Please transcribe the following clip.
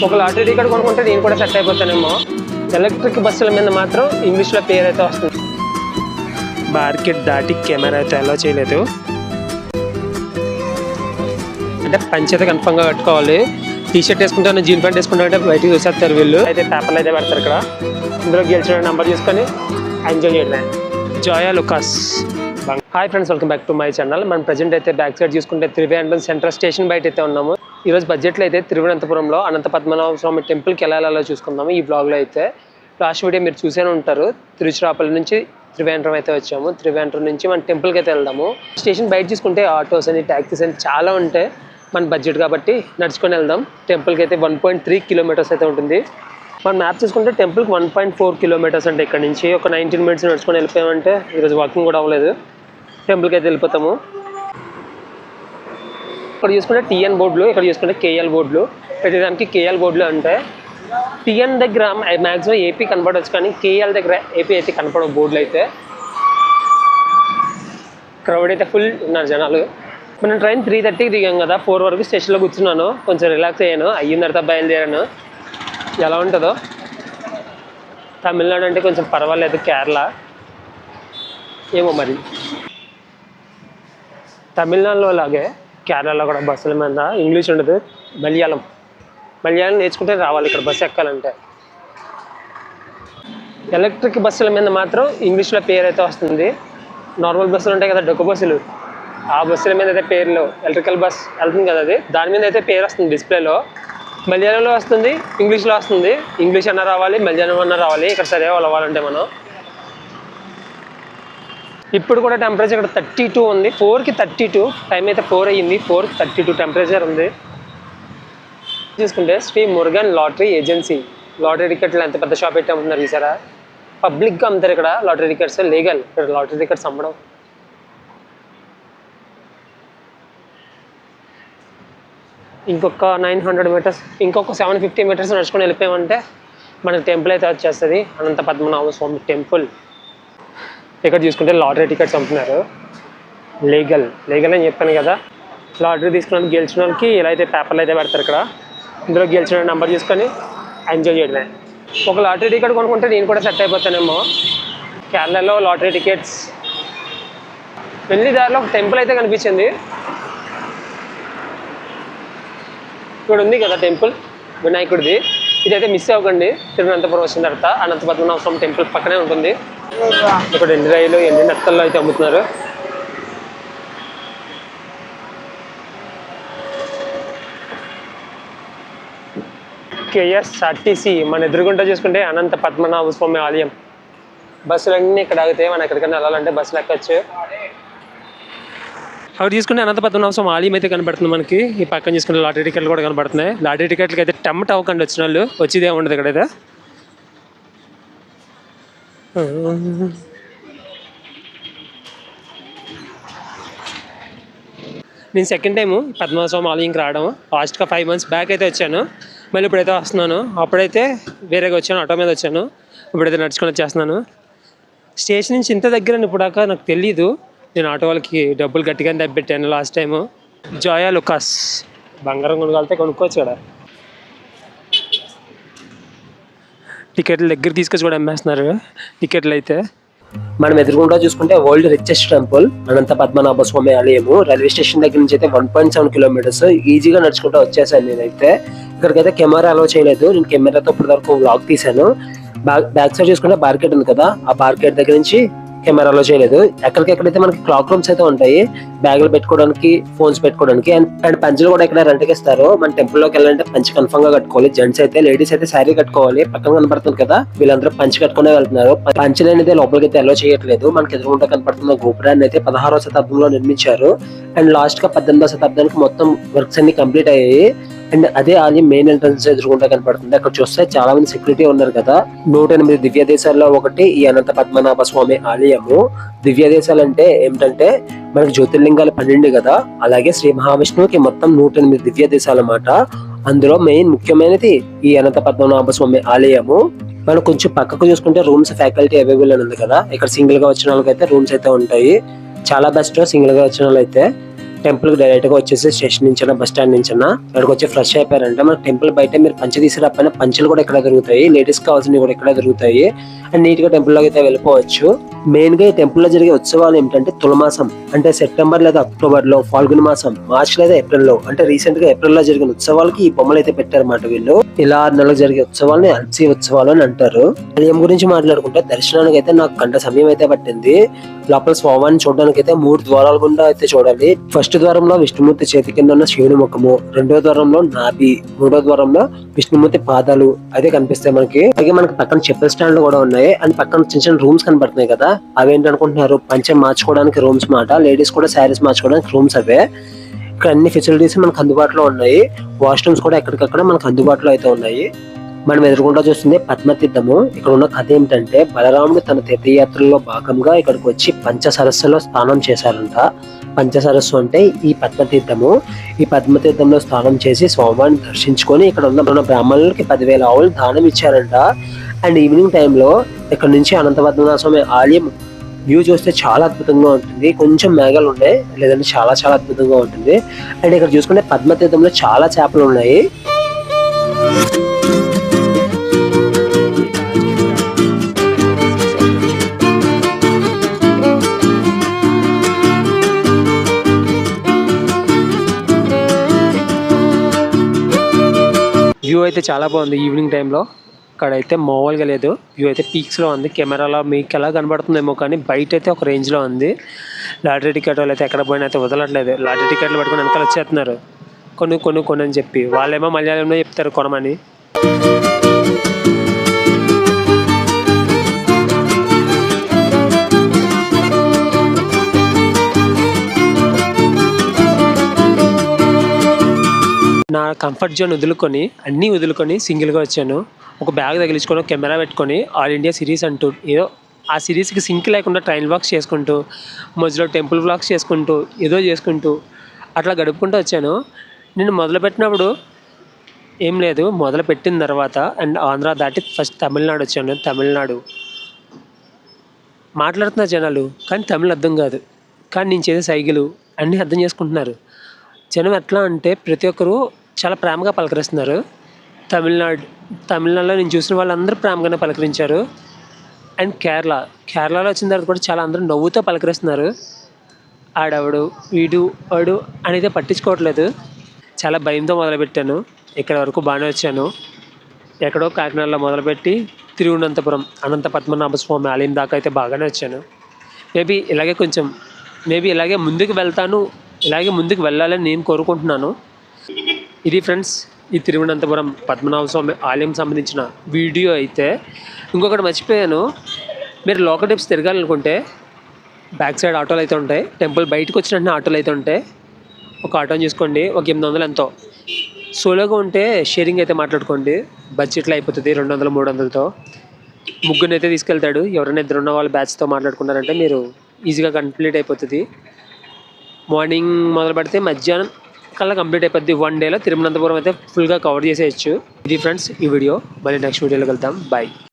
ఒక lottery ticket కొనుక్కుంటే నేను కూడా సెట్ అయిపోతానేమో. ఎలక్ట్రిక్ బస్సుల మీద మాత్రం ఇంగ్లీష్లో పేరు అయితే వస్తుంది. బార్కెట్ దాటి కెమెరా అయితే అలో చేయలేదు. అంటే పంచ్ అయితే కన్ఫర్మ్గా కట్టుకోవాలి. టీ షర్ట్ వేసుకుంటాను, జీన్ ప్యాంట్ వేసుకుంటానంటే బయటికి చూసేస్తారు వీళ్ళు. అయితే పేపర్లు అయితే పెడతారు ఇక్కడ. ఇందులో గెలిచిన నెంబర్ చూసుకొని ఎంజాయ్ చేయడమే. Zoya Lucas. Hi friends, welcome back to my channel. మనం ప్రజెంట్ అయితే బ్యాక్ సైడ్ చూసుకుంటే త్రివేంద్రం సెంట్రల్ స్టేషన్ బయట అయితే ఉన్నాము. ఈరోజు బడ్జెట్లో అయితే తిరువనంతపురంలో అనంత పద్మనాభ స్వామి టెంపుల్కి వెళ్ళాలో చూసుకుందాము. ఈ బ్లాగ్లో అయితే లాస్ట్ వీడియో మీరు చూసే ఉంటారు. తిరుచిరాపల్లి నుంచి త్రివేంద్రం అయితే వచ్చాము. త్రివేంద్రం నుంచి మన టెంపుల్కి అయితే వెళ్దాము. స్టేషన్ బయట చూసుకుంటే ఆటోస్ అని, ట్యాక్సీస్ అని చాలా ఉంటాయి. మన బడ్జెట్ కాబట్టి నడుచుకొని వెళ్దాం. టెంపుల్కి అయితే 1.3 కిలోమీటర్స్ అయితే ఉంటుంది. మన మ్యాప్ చూసుకుంటే టెంపుల్కి 1.4 కిలోమీటర్స్ అంటే ఇక్కడ నుంచి ఒక 19 మినిట్స్ నడుచుకొని వెళ్ళిపోయామంటే ఈరోజు వాకింగ్ కూడా అవ్వలేదు. టెంపుల్కి అయితే వెళ్ళిపోతాము. ఇక్కడ చూసుకుంటే టీఎన్ బోర్డులు, ఇక్కడ చూసుకుంటే కేఎల్ బోర్డులు. పెట్టేదానికి కేఎల్ బోర్డులు అంటే టీఎన్ దగ్గర మ్యాక్సిమం ఏపీ కనపడవచ్చు, కానీ కేఎల్ దగ్గర ఏపీ అయితే కనపడవు బోర్డులు అయితే. క్రౌడ్ అయితే ఫుల్ ఉన్నారు జనాలు. మనం ట్రైన్ 3:30కి దిగాం కదా, 4 వరకు స్టేషన్లో కూర్చున్నాను. కొంచెం రిలాక్స్ అయ్యాను. అయిన తర్వాత బయలుదేరాను. ఎలా ఉంటుందో తమిళనాడు అంటే కొంచెం పర్వాలేదు, కేరళ ఏమో మరి. తమిళనాడులో లాగే కేరళలో కూడా బస్సుల మీద ఇంగ్లీష్ ఉండదు, మలయాళం నేర్చుకుంటే రావాలి ఇక్కడ బస్సు ఎక్కాలంటే. ఎలక్ట్రిక్ బస్సుల మీద మాత్రం ఇంగ్లీష్లో పేరు అయితే వస్తుంది. నార్మల్ బస్సులు ఉంటాయి కదా, డొక్కు బస్సులు, ఆ బస్సుల మీద అయితే పేర్లు ఎలక్ట్రికల్ బస్ వెళ్తుంది కదా, అది దాని మీద అయితే పేరు వస్తుంది డిస్ప్లేలో. మలయాళంలో వస్తుంది, ఇంగ్లీష్లో వస్తుంది. ఇంగ్లీష్ అన్న రావాలి, మలయాళం అన్న రావాలి ఇక్కడ సరే అవ్వాలంటే మనం. ఇప్పుడు కూడా టెంపరేచర్ ఇక్కడ 32 ఉంది. 4కి 32, టైం అయితే 4 అయ్యింది. 4కి 32 టెంపరేచర్ ఉంది. చూసుకుంటే Shri Murugan lottery agency. Lottery టికెట్లు ఎంత పెద్ద షాప్ అయితే అమ్ముతున్నారు చూసారా. పబ్లిక్గా అమ్ముతారు ఇక్కడ లాటరీ టికెట్స్, లీగల్ ఇక్కడ లాటరీ టికెట్స్ అమ్మడం. ఇంకొక 900 మీటర్స్, ఇంకొక 750 మీటర్స్ నడుచుకొని వెళ్ళిపోయామంటే మనకి టెంపుల్ అయితే వచ్చేస్తుంది. అనంత పద్మనాభ స్వామి టెంపుల్. ఇక్కడ చూసుకుంటే లాటరీ టికెట్స్ అమ్ముతున్నారు. లీగల్ అని చెప్పాను కదా. లాటరీ తీసుకున్న గెలిచిన వాళ్ళకి ఇలా అయితే పేపర్లు అయితే పెడతారు ఇక్కడ. ఇందులో గెలిచిన నెంబర్ చూసుకొని ఎంజాయ్ చేయడమే. ఒక లాటరీ టికెట్ కొనుక్కుంటే నేను కూడా సెట్ అయిపోతానేమో. కేరళలో లాటరీ టికెట్స్. వెళ్ళి దారిలో ఒక టెంపుల్ అయితే కనిపించింది. ఇక్కడ ఉంది కదా టెంపుల్, వినాయకుడిది. ఇదైతే మిస్ అవ్వకండి. తిరువనంతపురం వచ్చిన తర్వాత అనంత పద్మనాభ స్వామి టెంపుల్ పక్కనే ఉంటుంది. ఇక్కడ ఎండి రైలు, ఎండి నత్తల్లో అయితే అమ్ముతున్నారు. KSRTC మన ఎదురుగుంటా చూసుకుంటే అనంత పద్మనాభ స్వామి ఆలయం. బస్సులన్నీ ఇక్కడ ఆగితే మనం ఎక్కడికైనా వెళ్ళాలంటే బస్సులు ఎక్కొచ్చు. అక్కడ చూసుకుంటే అనంత పద్మనాభ స్వామి ఆలయం అయితే కనబడుతుంది మనకి. ఈ పక్కన చూసుకుంటే లాటరీ టికెట్లు కూడా కనబడుతున్నాయి. లాటరీ టికెట్లకి అయితే టెంప్ట్ అవ్వకండి వచ్చిన వాళ్ళు, వచ్చేదే ఉండదు ఇక్కడైతే. నేను సెకండ్ టైము పద్మనాభ స్వామి ఆలయంకి రావడం. లాస్ట్గా 5 months బ్యాక్ అయితే వచ్చాను. మళ్ళీ ఇప్పుడైతే వస్తున్నాను. అప్పుడైతే వేరేగా వచ్చాను, ఆటో మీద వచ్చాను. ఇప్పుడైతే నడుచుకొని వచ్చేస్తున్నాను. స్టేషన్ నుంచి ఇంత దగ్గర ఇప్పుడు దాకా నాకు తెలీదు. నేను ఆటో వాళ్ళకి డబ్బులు గట్టిగానే దెబ్బెట్టాను లాస్ట్ టైము. జోయా లుకాస్. బంగారం కొనుగోలితే కొనుక్కోవచ్చు కదా. టికెట్లు దగ్గర తీసుకొచ్చి కూడా అమ్మేస్తున్నారు టికెట్లు అయితే. మనం ఎదురుకుండా చూసుకుంటే world richest temple Anantha Padmanabha స్వామి ఆలయము. రైల్వే స్టేషన్ దగ్గర నుంచి అయితే 1.7 కిలోమీటర్స్ ఈజీగా నడుచుకుంటూ వచ్చేసాను. నేనైతే ఇక్కడికైతే కెమెరా అలో చేయలేదు. నేను కెమెరాతో ఇప్పటి వరకు వ్లాగ్ తీసాను. బ్యాక్ సైడ్ చూసుకుంటే బార్కెట్ ఉంది కదా, ఆ బార్కెట్ దగ్గర నుంచి కెమెరాలో చేయలేదు. ఎక్కడికెక్కడైతే మనకి క్లాక్ రూమ్స్ అయితే ఉంటాయి, బ్యాగులు పెట్టుకోవడానికి, ఫోన్స్ పెట్టుకోవడానికి. అండ్ పంచులు కూడా ఇక్కడ రెంట్కి ఇస్తారు. మన టెంపుల్లోకి వెళ్ళాలంటే పంచి కన్ఫర్మ్ గా కట్టుకోవాలి. జెంట్స్ అయితే, లేడీస్ అయితే శారీ కట్టుకోవాలి. పక్కన కనపడుతుంది కదా, వీళ్ళందరూ పంచి కట్టుకునే వెళ్తున్నారు. పంచులు అనేది లోపలికి అయితే అలో చేయట్లేదు. మనకి ఎదురుకుంటా కనపడుతున్న గోపురాన్ని అయితే 16వ శతాబ్దంలో నిర్మించారు. అండ్ లాస్ట్ గా 18వ శతాబ్దానికి మొత్తం వర్క్స్ అన్ని కంప్లీట్ అయ్యాయి. అండ్ అదే ఆలయం మెయిన్ ఎంట్రన్స్ ఎదురుకుంటా కనపడుతుంది. అక్కడ చూస్తే చాలా మంది సెక్యూరిటీ ఉన్నారు కదా. 108 దివ్య దేశాల్లో ఒకటి ఈ అనంత పద్మనాభ స్వామి ఆలయము. దివ్య దేశాలు అంటే ఏమిటంటే మనకి జ్యోతిర్లింగాలు 12 కదా, అలాగే శ్రీ మహావిష్ణువుకి మొత్తం 108 దివ్య దేశాలు అన్నమాట. అందులో మెయిన్ ముఖ్యమైనది ఈ అనంత పద్మనాభ స్వామి ఆలయము. మనం కొంచెం పక్కకు చూసుకుంటే రూమ్స్ ఫ్యాకల్టీ అవైలబుల్ అని ఉంది కదా. ఇక్కడ సింగిల్ గా వచ్చిన వాళ్ళకి అయితే రూమ్స్ అయితే ఉంటాయి. చాలా బెస్ట్ సింగిల్ గా వచ్చిన వాళ్ళు అయితే. టెంపుల్ కి డైరెక్ట్ గా వచ్చేసి స్టేషన్ నుంచి బస్ స్టాండ్ నుంచి ఇక్కడికి వచ్చి ఫ్రెష్ అయిపోయారంటే మన టెంపుల్ బయట మీరు పంచ తీసుకురాపోయిన పంచలు కూడా ఇక్కడ దొరుకుతాయి, లేడీస్ కావాల్సినవి కూడా ఇక్కడ దొరుకుతాయి. అండ్ నీట్ గా టెంపుల్ లోకి అయితే వెళ్ళిపోవచ్చు. మెయిన్ గా ఈ టెంపుల్ లో జరిగే ఉత్సవాలు ఏమిటంటే తులమాసం అంటే సెప్టెంబర్ లేదా అక్టోబర్ లో, ఫాల్గున్ మాసం మార్చ్ లేదా ఏప్రిల్ లో, అంటే రీసెంట్ గా ఏప్రిల్ లో జరిగిన ఉత్సవాలకి ఈ బొమ్మలు అయితే పెట్టారన్నమాట వీళ్ళు. ఇలా 6 నెలలకు జరిగే ఉత్సవాలని అల్సి ఉత్సవాలు అని అంటారు. ఆలయం గురించి మాట్లాడుకుంటే దర్శనానికి అయితే నాకు గంట సమయం అయితే పట్టింది. లోపల స్వామిని చూడడానికి అయితే 3 ద్వారాల గుండా అయితే చూడాలి. ఫస్ట్ ద్వారంలో విష్ణుమూర్తి చేతి కింద ఉన్న శివుని ముఖము, రెండో ద్వారంలో నాభి, మూడో ద్వారంలో విష్ణుమూర్తి పాదాలు అయితే కనిపిస్తాయి మనకి. అలాగే మనకి పక్కన చెప్పల్ స్టాండ్లు కూడా ఉన్నాయి. అండ్ పక్కన చిన్న చిన్న రూమ్స్ కనబడుతున్నాయి కదా, అవేంటి అనుకుంటున్నారు, పంచె మార్చుకోవడానికి రూమ్స్ మాట. లేడీస్ కూడా శారీస్ మార్చుకోవడానికి రూమ్స్ అవే. ఇక్కడ అన్ని ఫెసిలిటీస్ మనకు అందుబాటులో ఉన్నాయి. వాష్రూమ్స్ కూడా ఎక్కడికక్కడ మనకు అందుబాటులో అయితే ఉన్నాయి. మనం ఎదురుకుండా చూస్తుంది పద్మతీర్థము. ఇక్కడ ఉన్న కథ ఏమిటంటే బలరాముడు తన తీర్థయాత్రలో భాగంగా ఇక్కడికి వచ్చి పంచసరస్సులో స్నానం చేశారంట. పంచసరస్సు అంటే ఈ పద్మతీర్థము. ఈ పద్మతీర్థంలో స్నానం చేసి స్వామివారిని దర్శించుకొని ఇక్కడ ఉన్న బ్రాహ్మణులకి 10,000 ఆవులు దానం ఇచ్చారంట. అండ్ ఈవినింగ్ టైంలో ఇక్కడ నుంచి అనంత పద్మనాభ స్వామి ఆలయం వ్యూ చూస్తే చాలా అద్భుతంగా ఉంటుంది. కొంచెం మేఘాలు ఉన్నాయి, లేదంటే చాలా చాలా అద్భుతంగా ఉంటుంది. అండ్ ఇక్కడ చూసుకుంటే పద్మతీర్థంలో చాలా చేపలు ఉన్నాయి. వ్యూ అయితే చాలా బాగుంది ఈవినింగ్ టైంలో. ఇక్కడ అయితే మామూలుగా లేదు, వ్యూ అయితే పీక్స్లో ఉంది. కెమెరాలో మీకు ఎలా కనబడుతుందేమో కానీ బయట అయితే ఒక రేంజ్లో ఉంది. లాటరీ టికెట్ వాళ్ళు అయితే ఎక్కడ పోయినా అయితే వదలట్లేదు. లాటరీ టికెట్లు పట్టుకుని వెనకాల వచ్చేస్తున్నారు, కొన్ని అని చెప్పి. వాళ్ళేమో మలయాళంలో చెప్తారు కొనమని. నా కంఫర్ట్ జోన్ అన్నీ వదులుకొని సింగిల్గా వచ్చాను. ఒక బ్యాగ్ తగిలించుకొని కెమెరా పెట్టుకొని ఆల్ ఇండియా సిరీస్ అంటూ ఏదో ఆ సిరీస్కి సింక్ లేకుండా ట్రైన్ వ్లాగ్స్ చేసుకుంటూ, మధ్యలో టెంపుల్ వ్లాగ్స్ చేసుకుంటూ, ఏదో చేసుకుంటూ అట్లా గడుపుకుంటూ వచ్చాను. నేను మొదలుపెట్టినప్పుడు ఏం లేదు, మొదలుపెట్టిన తర్వాత అండ్ ఆంధ్ర దాటి ఫస్ట్ తమిళనాడు వచ్చాను. తమిళనాడు మాట్లాడుతున్న జనాలు కానీ తమిళ అర్థం కాదు, కానీ నేను చేసే సైగలు అన్నీ అర్థం చేసుకుంటున్నారు. జనం ఎట్లా అంటే ప్రతి ఒక్కరూ చాలా ప్రేమగా పలకరిస్తున్నారు. తమిళనాడులో నేను చూసిన వాళ్ళందరూ ప్రేమగానే పలకరించారు. అండ్ కేరళలో వచ్చిన తర్వాత కూడా చాలా అందరూ నవ్వుతో పలకరిస్తున్నారు. ఆడవడు వీడు వాడు అనేది పట్టించుకోవట్లేదు. చాలా భయంతో మొదలుపెట్టాను. ఇక్కడ వరకు బాగానే వచ్చాను. ఎక్కడో కాకినాడలో మొదలుపెట్టి తిరువనంతపురం అనంత పద్మనాభ స్వామి ఆలయం దాకా అయితే బాగానే వచ్చాను. మేబీ ఇలాగే ముందుకు వెళ్తాను, ఇలాగే ముందుకు వెళ్ళాలని నేను కోరుకుంటున్నాను. ఇది ఫ్రెండ్స్ ఈ తిరువనంతపురం పద్మనాభ స్వామి ఆలయం సంబంధించిన వీడియో అయితే. ఇంకొకటి మర్చిపోయాను, మీరు లోకల్ ట్రిప్స్ తిరగాలనుకుంటే బ్యాక్ సైడ్ ఆటోలు అయితే ఉంటాయి. టెంపుల్ బయటకు వచ్చినట్టు ఆటోలు అయితే ఉంటాయి. ఒక ఆటోని చూసుకోండి, ఒక 800 ఎంతో. సోలోగా ఉంటే షేరింగ్ అయితే మాట్లాడుకోండి, బడ్జెట్లో అయిపోతుంది 200, 300తో. ముగ్గురిని అయితే తీసుకెళ్తాడు. ఎవరైనా ఇద్దరు ఉన్న వాళ్ళు బ్యాచ్తో మాట్లాడుకున్నారంటే మీరు ఈజీగా కంప్లీట్ అయిపోతుంది. మార్నింగ్ మొదలు పెడితే మధ్యాహ్నం కల్లా కంప్లీట్ అయిపోద్ది. 1 డేలో తిరువనంతపురం అయితే ఫుల్గా కవర్ చేసేయచ్చు. ఇది ఫ్రెండ్స్ ఈ వీడియో. మళ్ళీ నెక్స్ట్ వీడియోలో వెళ్తాం. బాయ్.